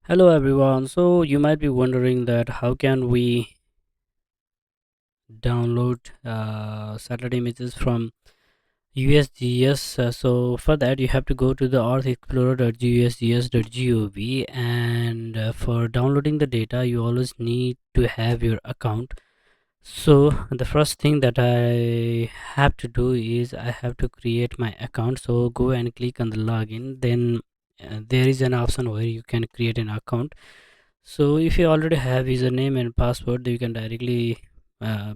Hello everyone. So you might be wondering that how can we download satellite images from USGS. So for that you have to go to the earthexplorer.usgs.gov, and for downloading the data you always need to have your account. So the first thing that I have to do is I have to create my account. So go and click on the login. Then there is an option where you can create an account. So if you already have username and password, you can directly uh,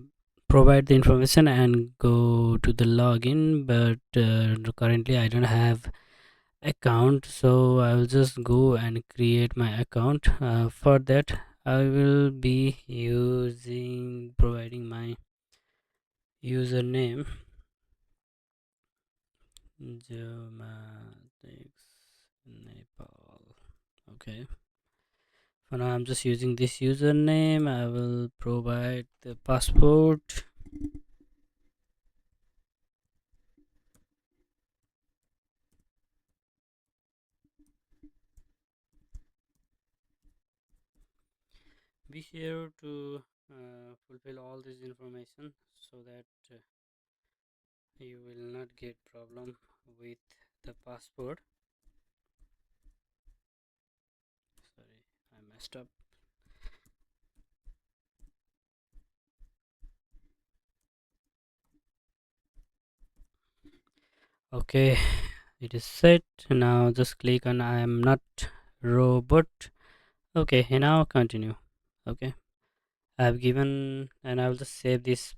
provide the information and go to the login. But currently I don't have account, so I will just go and create my account. For that I will be using providing my username Geomatics Nepal. Okay, for now I'm just using this username. I will provide the passport. Be sure to fulfill all this information so that you will not get problem with the passport. Sorry, I messed up. Okay, it is set. Now just click on I am not robot. Okay, and now continue. Okay, I have given, and I will just save this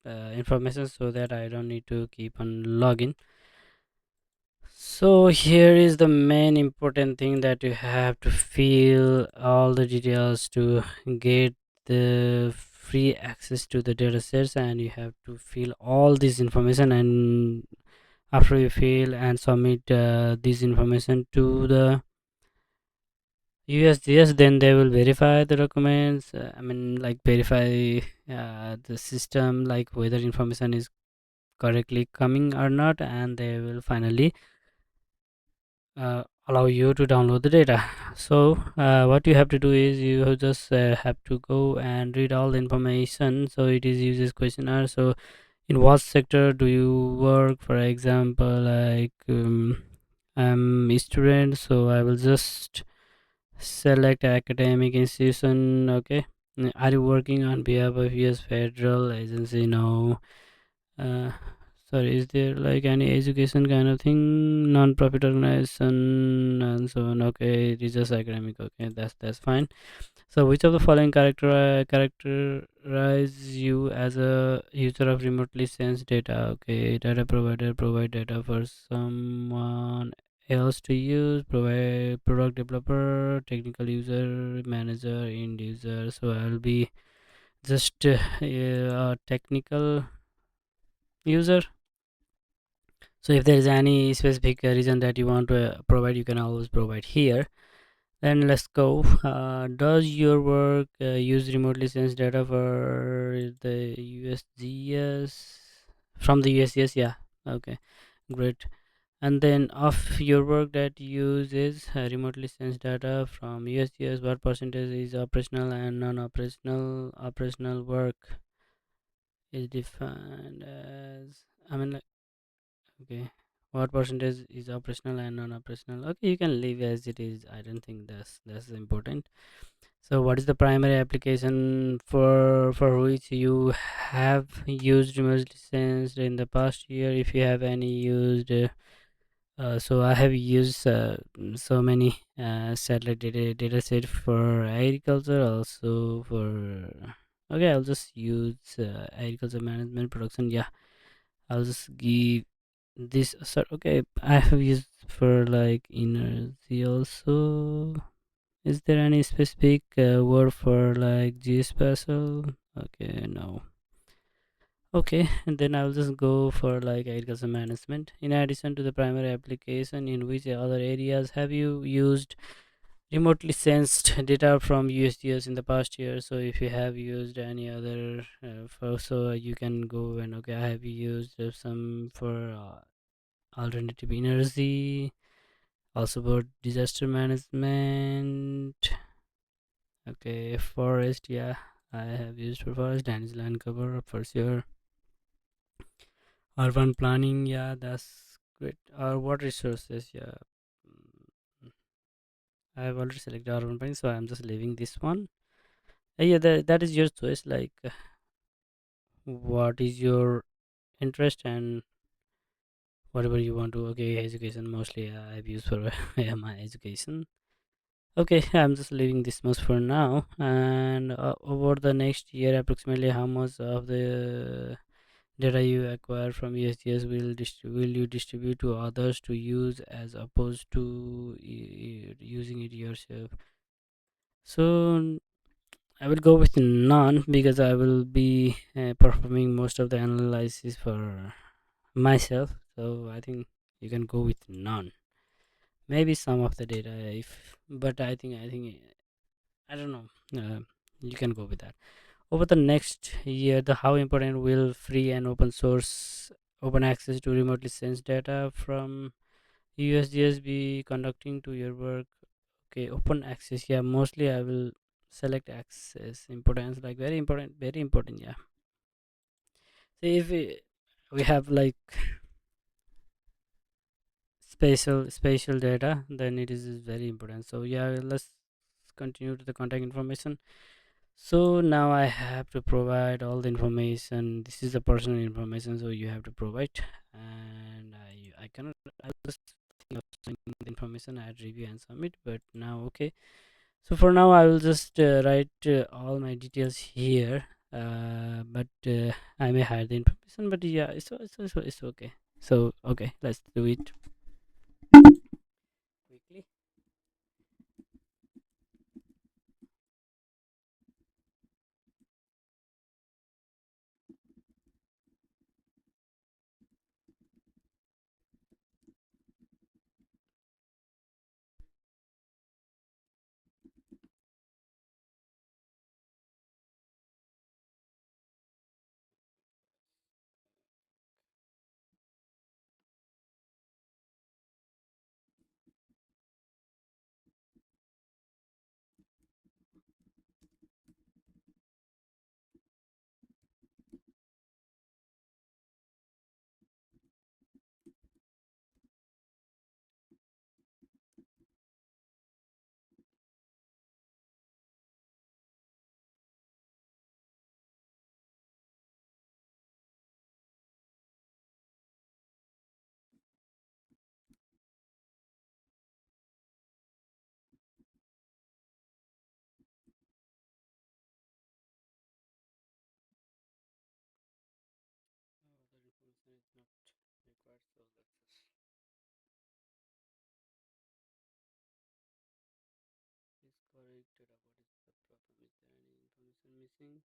information so that I don't need to keep on login. So here is the main important thing, that you have to fill all the details to get the free access to the datasets, and you have to fill all this information. And after you fill and submit this information to the USGS, then they will verify the documents. I mean, like verify the system, like whether information is correctly coming or not, and they will finally allow you to download the data. So what you have to do is you just have to go and read all the information. So it is uses questionnaire. So in what sector do you work, for example, like I'm a student, so I will just select academic institution. Okay. Are you working on behalf of US federal agency? No. uh, Sorry, is there like any education kind of thing, non-profit organization and so on? Okay, it is just academic. Okay, that's fine. So which of the following characterize you as a user of remotely sensed data? Okay, data provider provide data for someone else to use, provide product developer, technical user, manager, end user. So I'll be just a technical user. So if there is any specific reason that you want to provide, you can always provide here. Then let's go. Does your work use remotely sensed data for the USGS, from the USGS? Yeah. Okay, great. And then of your work that uses remotely sensed data from USGS, what percentage is operational and non-operational? Operational work is defined as, I mean, like, okay, what percentage is operational and non-operational? Okay, you can leave as it is. I don't think that's important. So what is the primary application for which you have used remote sensed in the past year, if you have any used? So I have used so many satellite data set for agriculture, also for, okay, I'll just use agriculture management production. Yeah, I'll just give this. Sorry, okay, I have used for like energy also. Is there any specific word for like geospatial? Okay, no. Okay, and then I'll just go for like agriculture management. In addition to the primary application, in which other areas have you used remotely sensed data from USGS in the past year? So if you have used any other, so you can go and, okay, I have used some for alternative energy, Also about disaster management. Okay, forest, yeah, I have used for forest. Danish land cover for sure. Urban planning, yeah, that's great. Water resources, yeah. Mm, I have already selected urban planning, so I'm just leaving this one. Yeah, that is your choice. Like, what is your interest and whatever you want to. Okay, education mostly I've used for yeah, my education. Okay, I'm just leaving this much for now. And over the next year, approximately how much of the data you acquire from USGS will you distribute to others to use as opposed to using it yourself? So I will go with none because I will be performing most of the analysis for myself. So I think you can go with none. Maybe some of the data, if but I think I don't know. You can go with that. Over the next year, the how important will free and open source open access to remotely sensed data from USGS be conducting to your work? Okay, open access. Yeah, mostly I will select access importance, like very important, very important. Yeah. See if we have like spatial data, then it is very important. So yeah, let's continue to the contact information. So now I have to provide all the information. This is the personal information, so you have to provide. And I cannot, I just think of sending the information, add review and submit. But now okay, so for now I will just write all my details here. But I may hide the information, but yeah, it's okay. So okay, let's do it quickly. Other information is not required, so let's just is corrected. What is the problem? Is there any information missing?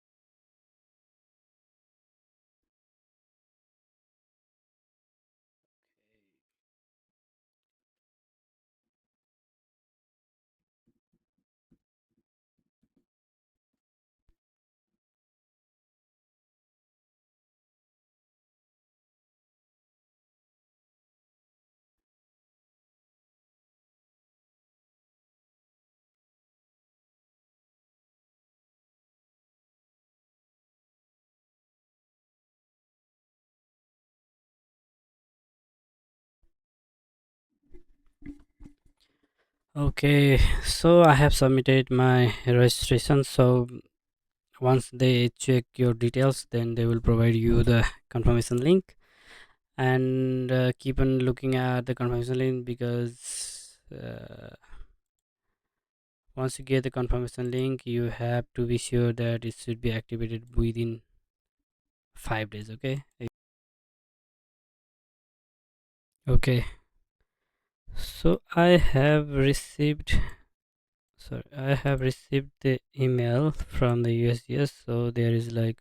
Okay, so I have submitted my registration. So once they check your details, then they will provide you the confirmation link. And keep on looking at the confirmation link because once you get the confirmation link, you have to be sure that it should be activated within 5 days. Okay. Okay. So I have received the email from the USGS. So there is like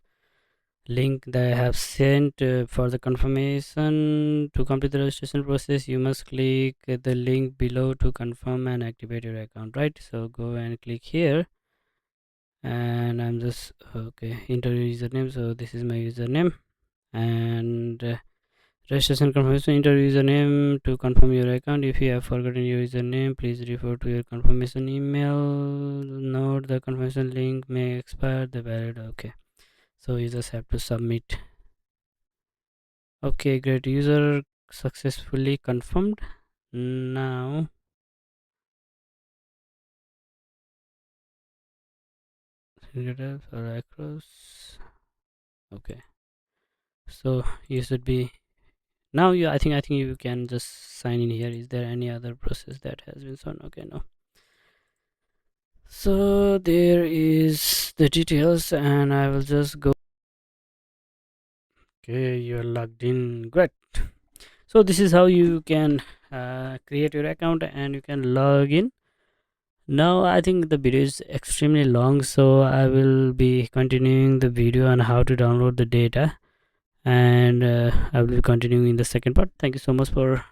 link that I have sent for the confirmation. To complete the registration process, you must click the link below to confirm and activate your account, right? So go and click here, and I'm just okay, enter your username. So this is my username, and Registration confirmation. Enter username to confirm your account. If you have forgotten your username, please refer to your confirmation email. Note the confirmation link may expire the valid. Okay, so you just have to submit. Okay, great. User successfully confirmed. Now or across. Okay, so you should be now. You, I think you can just sign in here. Is there any other process that has been shown? Okay, no. So there is the details, and I will just go. Okay, you're logged in. Great. So this is how you can create your account and you can log in. Now I think the video is extremely long, so I will be continuing the video on how to download the data, and I will be continuing in the second part. Thank you so much for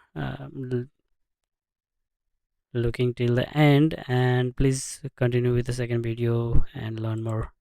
looking till the end, and please continue with the second video and learn more.